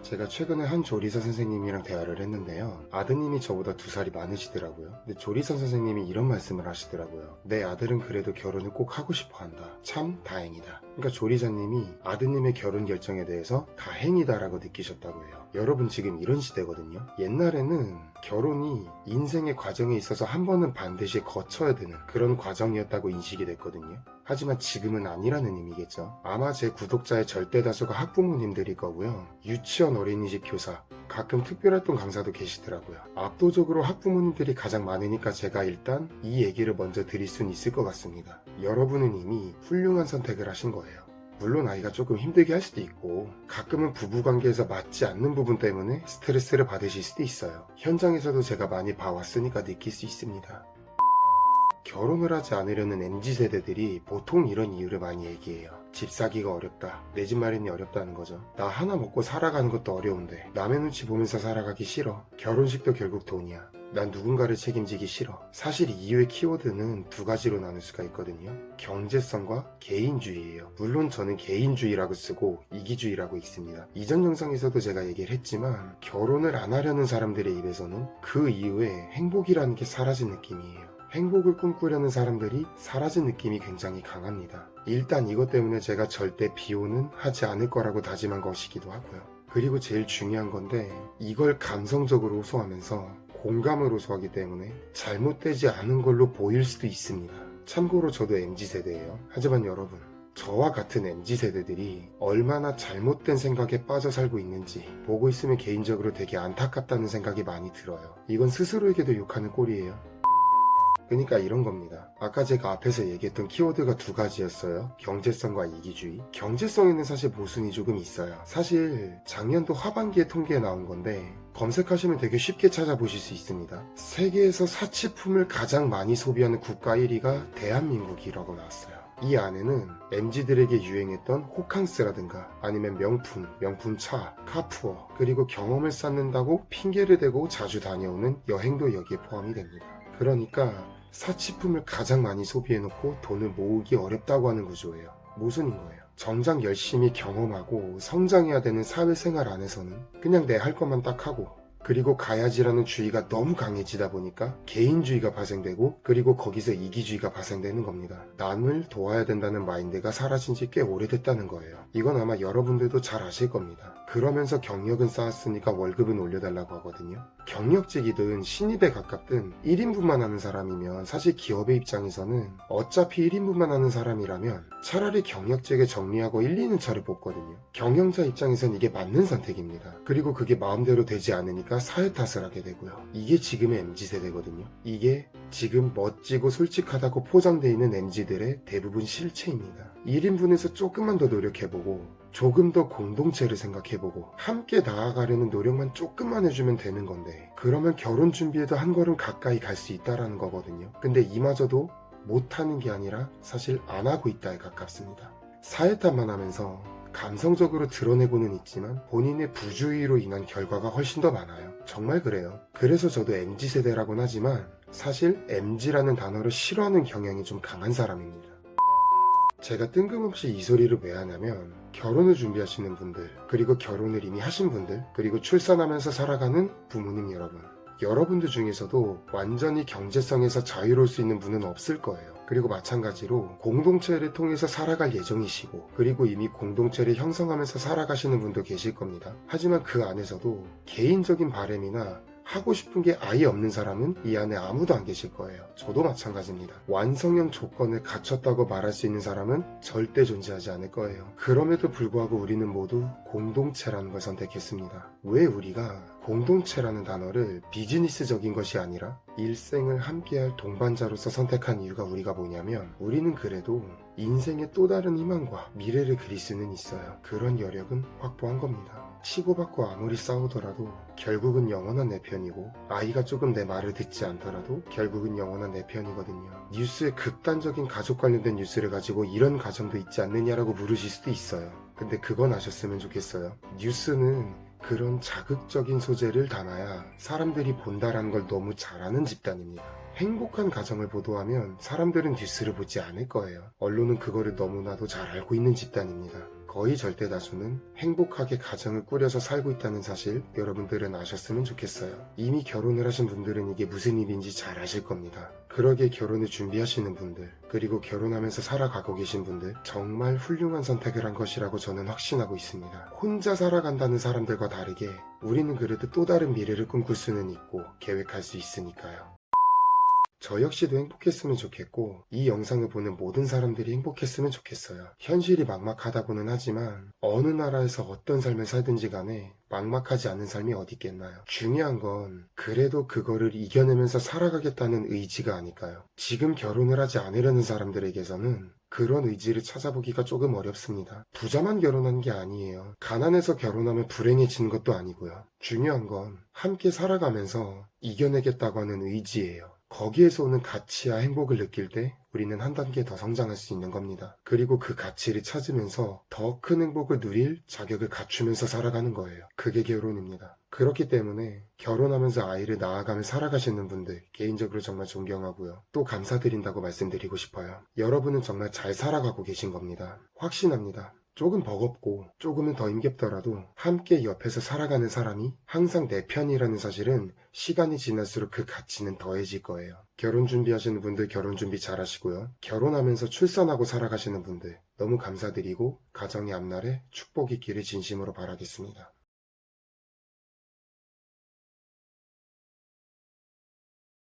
제가 최근에 한 조리사 선생님이랑 대화를 했는데요. 아드님이 저보다 2살이 많으시더라고요. 근데 조리사 선생님이 이런 말씀을 하시더라고요. 내 아들은 그래도 결혼을 꼭 하고 싶어 한다. 참 다행이다. 그러니까 조리사님이 아드님의 결혼 결정에 대해서 다행이다라고 느끼셨다고 해요. 여러분 지금 이런 시대거든요. 옛날에는 결혼이 인생의 과정에 있어서 한 번은 반드시 거쳐야 되는 그런 과정이었다고 인식이 됐거든요. 하지만 지금은 아니라는 의미겠죠. 아마 제 구독자의 절대 다수가 학부모님들일 거고요. 유치원 어린이집 교사, 가끔 특별활동 강사도 계시더라고요. 압도적으로 학부모님들이 가장 많으니까 제가 일단 이 얘기를 먼저 드릴 수는 있을 것 같습니다. 여러분은 이미 훌륭한 선택을 하신 거예요. 물론 아이가 조금 힘들게 할 수도 있고 가끔은 부부관계에서 맞지 않는 부분 때문에 스트레스를 받으실 수도 있어요. 현장에서도 제가 많이 봐왔으니까 느낄 수 있습니다. 결혼을 하지 않으려는 MZ세대들이 보통 이런 이유를 많이 얘기해요. 집 사기가 어렵다. 내 집 마련이 어렵다는 거죠. 나 하나 먹고 살아가는 것도 어려운데 남의 눈치 보면서 살아가기 싫어. 결혼식도 결국 돈이야. 난 누군가를 책임지기 싫어. 사실 이유의 키워드는 2가지로 나눌 수가 있거든요. 경제성과 개인주의예요. 물론 저는 개인주의라고 쓰고 이기주의라고 읽습니다. 이전 영상에서도 제가 얘기를 했지만 결혼을 안 하려는 사람들의 입에서는 그 이후에 행복이라는 게 사라진 느낌이에요. 행복을 꿈꾸려는 사람들이 사라진 느낌이 굉장히 강합니다. 일단 이것 때문에 제가 절대 비혼은 하지 않을 거라고 다짐한 것이기도 하고요. 그리고 제일 중요한 건데 이걸 감성적으로 호소하면서 공감을 호소하기 때문에 잘못되지 않은 걸로 보일 수도 있습니다. 참고로 저도 MZ세대예요. 하지만 여러분, 저와 같은 MZ세대들이 얼마나 잘못된 생각에 빠져 살고 있는지 보고 있으면 개인적으로 되게 안타깝다는 생각이 많이 들어요. 이건 스스로에게도 욕하는 꼴이에요. 그러니까 이런 겁니다. 아까 제가 앞에서 얘기했던 키워드가 2가지였어요. 경제성과 이기주의. 경제성에는 사실 모순이 조금 있어요. 사실 작년도 하반기에 통계에 나온 건데 검색하시면 되게 쉽게 찾아보실 수 있습니다. 세계에서 사치품을 가장 많이 소비하는 국가 1위가 대한민국이라고 나왔어요. 이 안에는 MZ들에게 유행했던 호캉스라든가 아니면 명품 차, 카푸어, 그리고 경험을 쌓는다고 핑계를 대고 자주 다녀오는 여행도 여기에 포함이 됩니다. 그러니까 사치품을 가장 많이 소비해놓고 돈을 모으기 어렵다고 하는 구조예요. 모순인 거예요. 정작 열심히 경험하고 성장해야 되는 사회생활 안에서는 그냥 내 할 것만 딱 하고 그리고 가야지라는 주의가 너무 강해지다 보니까 개인주의가 발생되고 그리고 거기서 이기주의가 발생되는 겁니다. 남을 도와야 된다는 마인드가 사라진 지 꽤 오래됐다는 거예요. 이건 아마 여러분들도 잘 아실 겁니다. 그러면서 경력은 쌓았으니까 월급은 올려달라고 하거든요. 경력직이든 신입에 가깝든 1인분만 하는 사람이면 사실 기업의 입장에서는 어차피 1인분만 하는 사람이라면 차라리 경력직에 정리하고 1, 2년 차를 뽑거든요. 경영자 입장에선 이게 맞는 선택입니다. 그리고 그게 마음대로 되지 않으니까 사회 탓을 하게 되고요. 이게 지금의 MZ세대거든요. 이게 지금 멋지고 솔직하다고 포장되어 있는 MZ들의 대부분 실체입니다. 1인분에서 조금만 더 노력해보고 조금 더 공동체를 생각해보고 함께 나아가려는 노력만 조금만 해주면 되는 건데 그러면 결혼 준비에도 한 걸음 가까이 갈 수 있다라는 거거든요. 근데 이마저도 못하는 게 아니라 사실 안 하고 있다에 가깝습니다. 사회 탓만 하면서 감성적으로 드러내고는 있지만 본인의 부주의로 인한 결과가 훨씬 더 많아요. 정말 그래요. 그래서 저도 MZ세대라고는 하지만 사실 MZ라는 단어를 싫어하는 경향이 좀 강한 사람입니다. 제가 뜬금없이 이 소리를 왜 하냐면 결혼을 준비하시는 분들, 그리고 결혼을 이미 하신 분들, 그리고 출산하면서 살아가는 부모님 여러분들 중에서도 완전히 경제성에서 자유로울 수 있는 분은 없을 거예요. 그리고 마찬가지로 공동체를 통해서 살아갈 예정이시고 그리고 이미 공동체를 형성하면서 살아가시는 분도 계실 겁니다. 하지만 그 안에서도 개인적인 바람이나 하고 싶은 게 아예 없는 사람은 이 안에 아무도 안 계실 거예요. 저도 마찬가지입니다. 완성형 조건을 갖췄다고 말할 수 있는 사람은 절대 존재하지 않을 거예요. 그럼에도 불구하고 우리는 모두 공동체라는 걸 선택했습니다. 왜 우리가 공동체라는 단어를 비즈니스적인 것이 아니라 일생을 함께할 동반자로서 선택한 이유가 우리가 뭐냐면 우리는 그래도 인생의 또 다른 희망과 미래를 그릴 수는 있어요. 그런 여력은 확보한 겁니다. 치고받고 아무리 싸우더라도 결국은 영원한 내 편이고 아이가 조금 내 말을 듣지 않더라도 결국은 영원한 내 편이거든요. 뉴스에 극단적인 가족 관련된 뉴스를 가지고 이런 가정도 있지 않느냐라고 물으실 수도 있어요. 근데 그건 아셨으면 좋겠어요. 뉴스는 그런 자극적인 소재를 담아야 사람들이 본다라는 걸 너무 잘 아는 집단입니다. 행복한 가정을 보도하면 사람들은 뉴스를 보지 않을 거예요. 언론은 그거를 너무나도 잘 알고 있는 집단입니다. 거의 절대 다수는 행복하게 가정을 꾸려서 살고 있다는 사실 여러분들은 아셨으면 좋겠어요. 이미 결혼을 하신 분들은 이게 무슨 일인지 잘 아실 겁니다. 그러기에 결혼을 준비하시는 분들, 그리고 결혼하면서 살아가고 계신 분들, 정말 훌륭한 선택을 한 것이라고 저는 확신하고 있습니다. 혼자 살아간다는 사람들과 다르게 우리는 그래도 또 다른 미래를 꿈꿀 수는 있고 계획할 수 있으니까요. 저 역시도 행복했으면 좋겠고 이 영상을 보는 모든 사람들이 행복했으면 좋겠어요. 현실이 막막하다고는 하지만 어느 나라에서 어떤 삶을 살든지 간에 막막하지 않은 삶이 어디 있겠나요? 중요한 건 그래도 그거를 이겨내면서 살아가겠다는 의지가 아닐까요? 지금 결혼을 하지 않으려는 사람들에게서는 그런 의지를 찾아보기가 조금 어렵습니다. 부자만 결혼한 게 아니에요. 가난해서 결혼하면 불행해지는 것도 아니고요. 중요한 건 함께 살아가면서 이겨내겠다고 하는 의지예요. 거기에서 오는 가치와 행복을 느낄 때 우리는 한 단계 더 성장할 수 있는 겁니다. 그리고 그 가치를 찾으면서 더 큰 행복을 누릴 자격을 갖추면서 살아가는 거예요. 그게 결혼입니다. 그렇기 때문에 결혼하면서 아이를 낳아가며 살아가시는 분들 개인적으로 정말 존경하고요. 또 감사드린다고 말씀드리고 싶어요. 여러분은 정말 잘 살아가고 계신 겁니다. 확신합니다. 조금 버겁고 조금은 더 힘겹더라도 함께 옆에서 살아가는 사람이 항상 내 편이라는 사실은 시간이 지날수록 그 가치는 더해질 거예요. 결혼 준비하시는 분들 결혼 준비 잘 하시고요. 결혼하면서 출산하고 살아가시는 분들 너무 감사드리고 가정의 앞날에 축복이 있기를 진심으로 바라겠습니다.